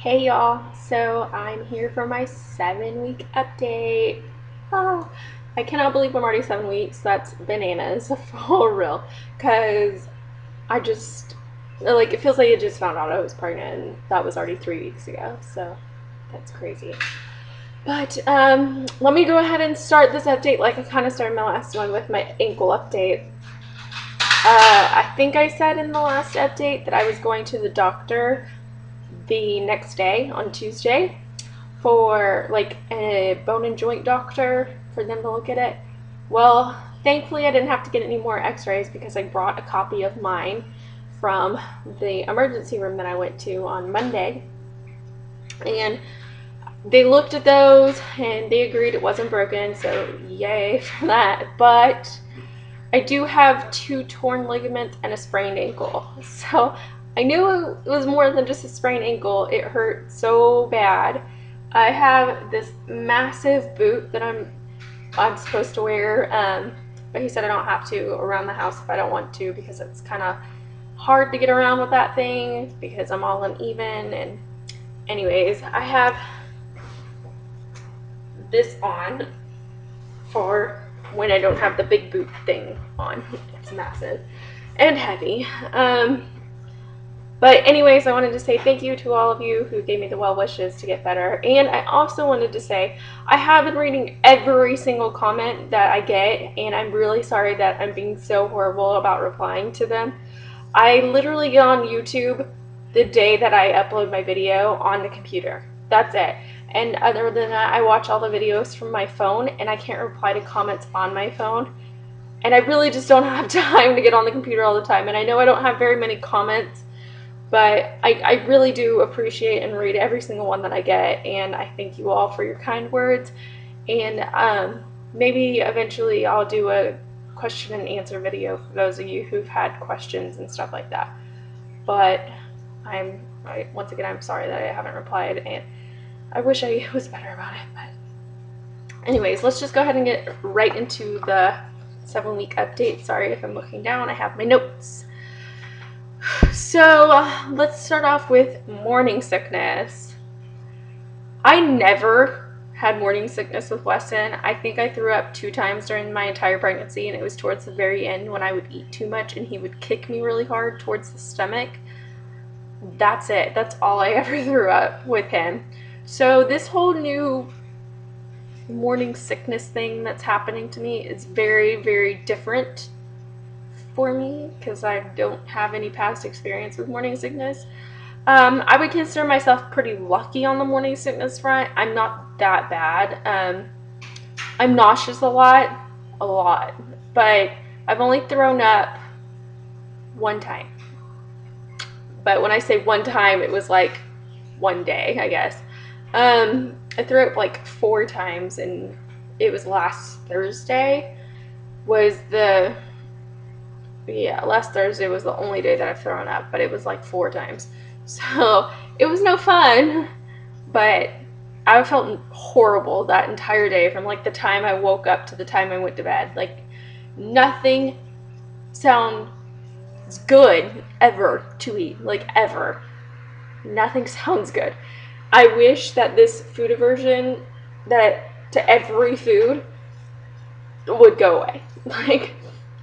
Hey y'all, so I'm here for my 7 week update. Oh, I cannot believe I'm already 7 weeks. That's bananas for real. Because I just, like, it feels like I just found out I was pregnant and that was already 3 weeks ago. So that's crazy. But let me go ahead and start this update like I kind of started my last one with my ankle update. I think I said in the last update that I was going to the doctor the next day on Tuesday for like a bone and joint doctor for them to look at it. Well, thankfully I didn't have to get any more x-rays because I brought a copy of mine from the emergency room that I went to on Monday. And they looked at those and they agreed it wasn't broken, so yay for that. But I do have two torn ligaments and a sprained ankle. So I knew it was more than just a sprained ankle. It hurt so bad. I have this massive boot that I'm supposed to wear, but he said I don't have to around the house if I don't want to because it's kind of hard to get around with that thing because I'm all uneven. And anyways, I have this on for when I don't have the big boot thing on. It's massive and heavy. But anyways, I wanted to say thank you to all of you who gave me the well wishes to get better. And I also wanted to say I have been reading every single comment that I get, and I'm really sorry that I'm being so horrible about replying to them. I literally get on YouTube the day that I upload my video on the computer. That's it. And other than that, I watch all the videos from my phone, and I can't reply to comments on my phone. And I really just don't have time to get on the computer all the time. And I know I don't have very many comments, but I really do appreciate and read every single one that I get, and I thank you all for your kind words. And maybe eventually I'll do a question and answer video for those of you who've had questions and stuff like that. But once again, I'm sorry that I haven't replied, and I wish I was better about it. But anyways, let's just go ahead and get right into the 7 week update. Sorry if I'm looking down, I have my notes. So let's start off with morning sickness. I never had morning sickness with Weston. I think I threw up 2 times during my entire pregnancy, and it was towards the very end when I would eat too much and he would kick me really hard towards the stomach. That's it. That's all I ever threw up with him. So this whole new morning sickness thing that's happening to me is very, very different for me because I don't have any past experience with morning sickness. I would consider myself pretty lucky on the morning sickness front. I'm not that bad. I'm nauseous a lot, but I've only thrown up 1 time. But when I say 1 time, it was like one day, I guess. I threw up like 4 times, and it was last Thursday. Last Thursday was the only day that I've thrown up, but it was like 4 times. So it was no fun, but I felt horrible that entire day from like the time I woke up to the time I went to bed. Like nothing sounds good ever to eat, like ever. Nothing sounds good. I wish that this food aversion that to every food would go away. Like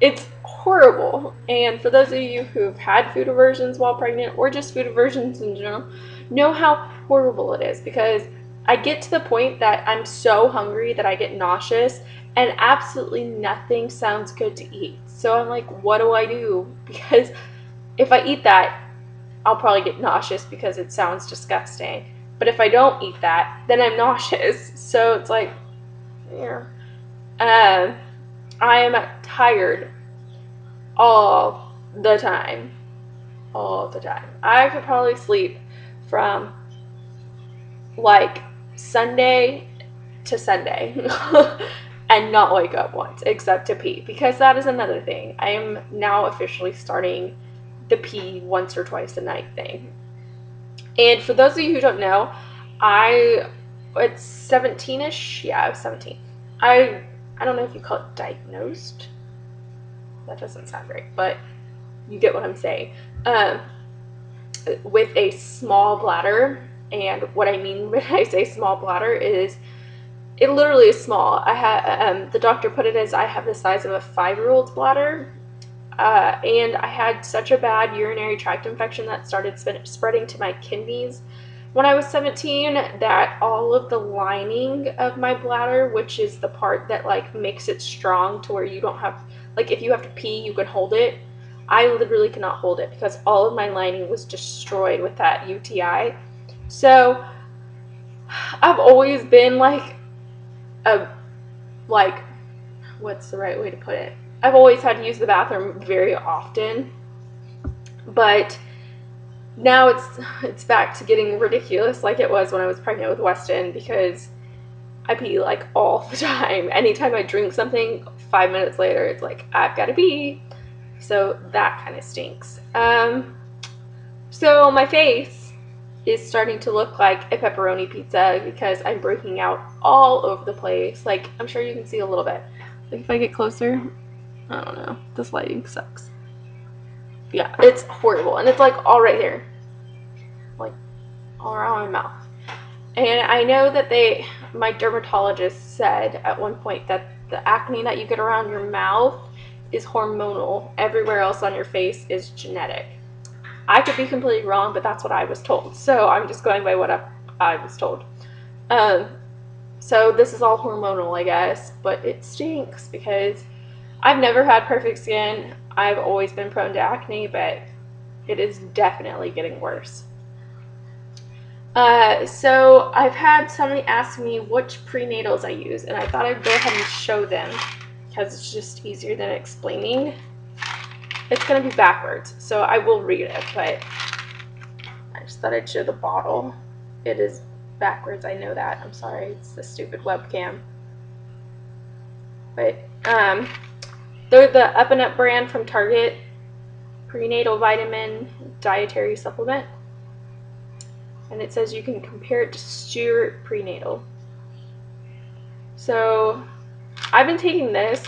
it's horrible. And for those of you who've had food aversions while pregnant or just food aversions in general, know how horrible it is because I get to the point that I'm so hungry that I get nauseous and absolutely nothing sounds good to eat. So I'm like, what do I do? Because if I eat that, I'll probably get nauseous because it sounds disgusting. But if I don't eat that, then I'm nauseous. So it's like, yeah. I'm tired all the time. All the time. I could probably sleep from like Sunday to Sunday and not wake up once except to pee, because that is another thing. I am now officially starting the pee once or twice a night thing. And for those of you who don't know, it's 17ish. Yeah, I was 17. I don't know if you call it diagnosed. That doesn't sound right, but you get what I'm saying. With a small bladder, And what I mean when I say small bladder is it literally is small. I had the doctor put it as I have the size of a 5-year-old's bladder, and I had such a bad urinary tract infection that started spreading to my kidneys when I was 17 that all of the lining of my bladder, which is the part that like makes it strong to where you don't have, like if you have to pee, you can hold it. I literally cannot hold it because all of my lining was destroyed with that UTI. So I've always been like like, what's the right way to put it? I've always had to use the bathroom very often, but now it's back to getting ridiculous like it was when I was pregnant with Weston, because I pee like all the time. Anytime I drink something, 5 minutes later, it's like, I've got to pee. So that kind of stinks. So my face is starting to look like a pepperoni pizza because I'm breaking out all over the place. Like, I'm sure you can see a little bit. Like if I get closer, I don't know. This lighting sucks. Yeah, it's horrible. And it's like all right here. Like all around my mouth. And I know that my dermatologist said at one point that the acne that you get around your mouth is hormonal. Everywhere else on your face is genetic. I could be completely wrong, but that's what I was told. So I'm just going by what I was told. So this is all hormonal, I guess, but it stinks because I've never had perfect skin. I've always been prone to acne, but it is definitely getting worse. So I've had somebody ask me which prenatals I use, and I thought I'd go ahead and show them because it's just easier than explaining. It's going to be backwards, so I will read it, but I just thought I'd show the bottle. It is backwards, I know that. I'm sorry, it's the stupid webcam. But they're the Up and Up brand from Target prenatal vitamin dietary supplement. And it says you can compare it to Stewart Prenatal. So I've been taking this.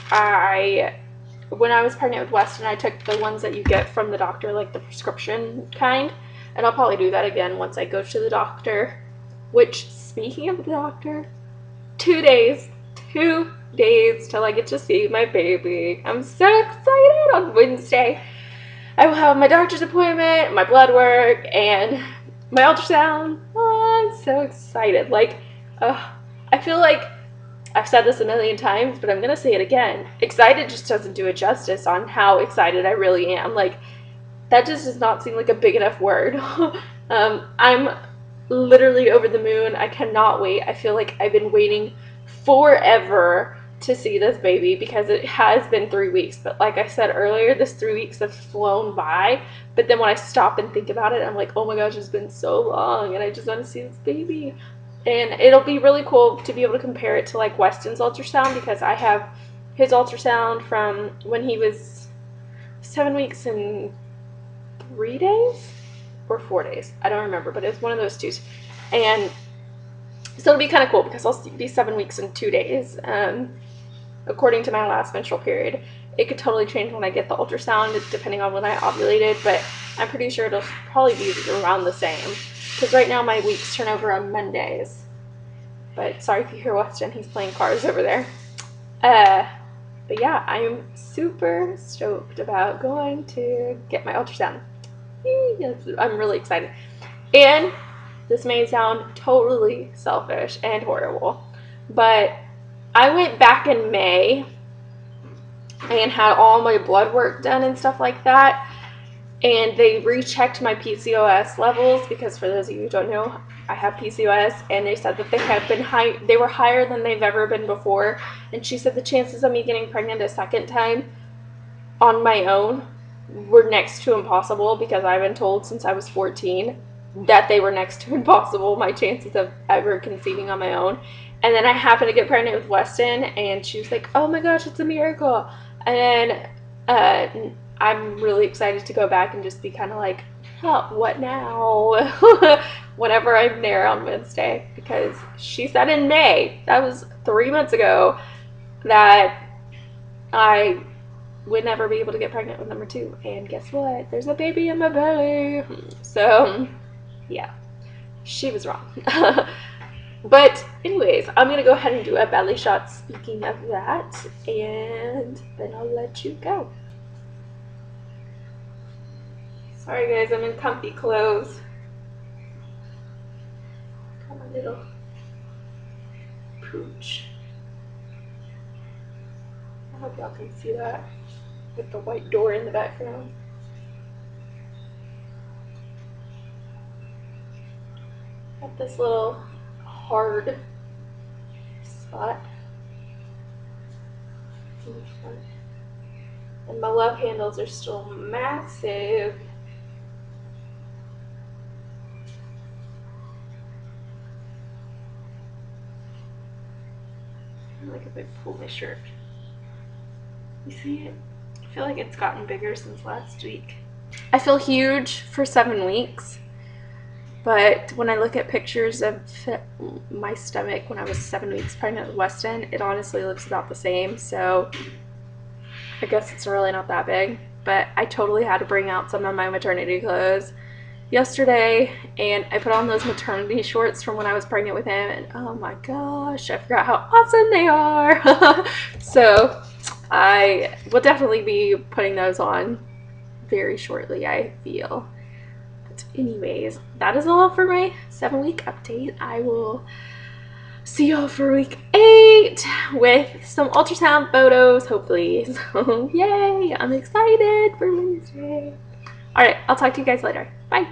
When I was pregnant with Weston, I took the ones that you get from the doctor, like the prescription kind. And I'll probably do that again once I go to the doctor. Which, speaking of the doctor, 2 days till I get to see my baby. I'm so excited. On Wednesday I will have my doctor's appointment, my blood work, and my ultrasound. Oh, I'm so excited. Like, I feel like I've said this a million times, but I'm gonna say it again. Excited just doesn't do it justice on how excited I really am. Like, that just does not seem like a big enough word. I'm literally over the moon. I cannot wait. I feel like I've been waiting forever to see this baby because it has been 3 weeks. But like I said earlier, this 3 weeks have flown by. But then when I stop and think about it, I'm like, oh my gosh, it's been so long and I just want to see this baby. And it'll be really cool to be able to compare it to like Weston's ultrasound, because I have his ultrasound from when he was 7 weeks and 3 days or 4 days. I don't remember, but it's one of those two. And so it'll be kind of cool because I'll be 7 weeks and 2 days. According to my last menstrual period, it could totally change when I get the ultrasound depending on when I ovulated, but I'm pretty sure it'll probably be around the same because right now my weeks turn over on Mondays. But sorry if you hear Weston, he's playing cars over there. But yeah, I am super stoked about going to get my ultrasound. I'm really excited. And this may sound totally selfish and horrible, but I went back in May and had all my blood work done and stuff like that, and they rechecked my PCOS levels because, for those of you who don't know, I have PCOS, and they said that they were higher than they've ever been before. And she said the chances of me getting pregnant a second time on my own were next to impossible, because I've been told since I was 14 that they were next to impossible, my chances of ever conceiving on my own. And then I happened to get pregnant with Weston, and she was like, oh my gosh, it's a miracle. And then I'm really excited to go back and just be kind of like, oh, what now? Whenever I'm there on Wednesday, because she said in May, that was 3 months ago, that I would never be able to get pregnant with number 2. And guess what? There's a baby in my belly. So, yeah. she was wrong. But anyways, I'm gonna go ahead and do a belly shot speaking of that, and then I'll let you go. Sorry guys, I'm in comfy clothes. Got my little pooch. I hope y'all can see that with the white door in the background. Got this little hard spot in the front. And my love handles are still massive. Like if I pull my shirt. You see it? I feel like it's gotten bigger since last week. I feel huge for 7 weeks, but when I look at pictures of my stomach when I was 7 weeks pregnant with Weston, it honestly looks about the same, so I guess it's really not that big. But I totally had to bring out some of my maternity clothes yesterday, and I put on those maternity shorts from when I was pregnant with him, and oh my gosh, I forgot how awesome they are. So I will definitely be putting those on very shortly, I feel. But anyways, that is all for my 7-week update. I will see y'all for week 8 with some ultrasound photos, hopefully. So yay, I'm excited for Wednesday. All right, I'll talk to you guys later. Bye.